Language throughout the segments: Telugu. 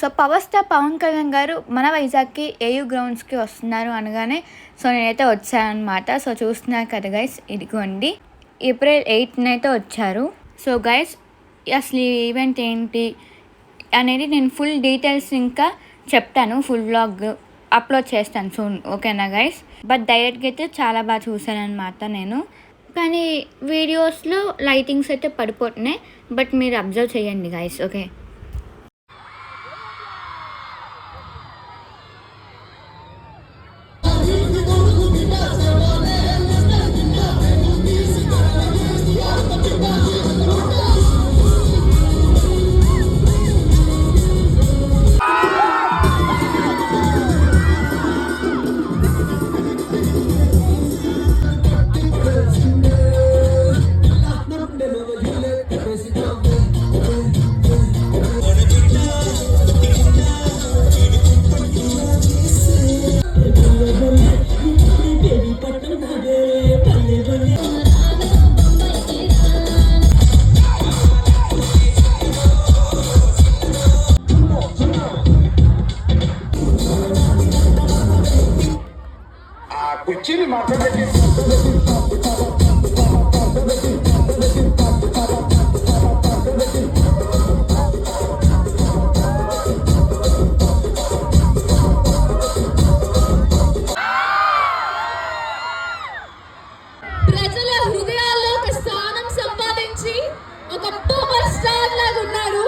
So power star Pawan Kalyan గారు మన వైజాగ్కి ఏయూ గ్రౌండ్స్కి వస్తున్నారు అనగానే సో నేనైతే వచ్చానమాట. సో చూస్తున్నారు కదా గైస్, ఇదిగోండి ఏప్రిల్ 8న అయితే వచ్చారు. సో గైస్ అసలు ఈ ఈవెంట్ ఏంటి అనేది నేను ఫుల్ డీటెయిల్స్ ఇంకా చెప్తాను, ఫుల్ వ్లాగ్ అప్లోడ్ చేస్తాను సూన్, ఓకేనా గైస్. బట్ డైరెక్ట్గా అయితే చాలా బాగా చూసాను అనమాట నేను, కానీ వీడియోస్లో లైటింగ్స్ అయితే పడిపోతున్నాయి. బట్ మీరు అబ్జర్వ్ చేయండి గైస్, ఓకే. కుర్చీని మాట్లాడే ప్రజల హృదయాల్లో ఒక స్థానం సంపాదించి ఒక పవర్ స్టార్ లాగా ఉన్నారు.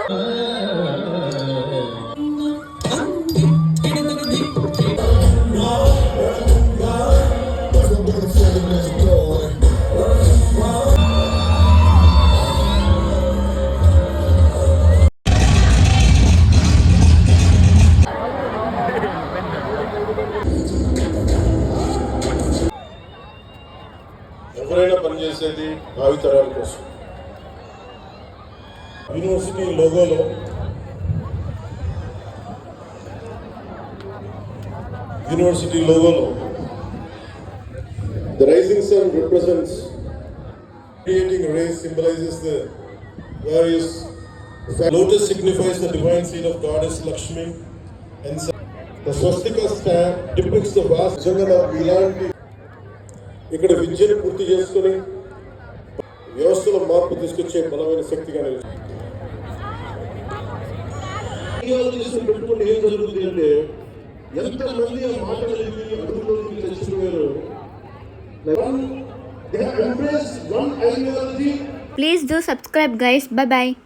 ఎవరైనా పనిచేసేది భావితరాల కోసం. యూనివర్సిటీ లోగోలో the rising sun represents creating rays, symbolizes the various. Lotus signifies the divine seed of goddess Lakshmi, and the swastika star depicts the vast jagana ilanti. ఇక్కడ విద్యను పూర్తి చేసుకుని వ్యవస్థలో మార్పు తీసుకొచ్చే బలమైన శక్తిగా పెట్టుకుంటే ఏం జరుగుతుంది అంటే ఎంతమంది ఆ మాటలు అడుగులోకి తెచ్చిపోయారు. Please do subscribe guys, bye bye.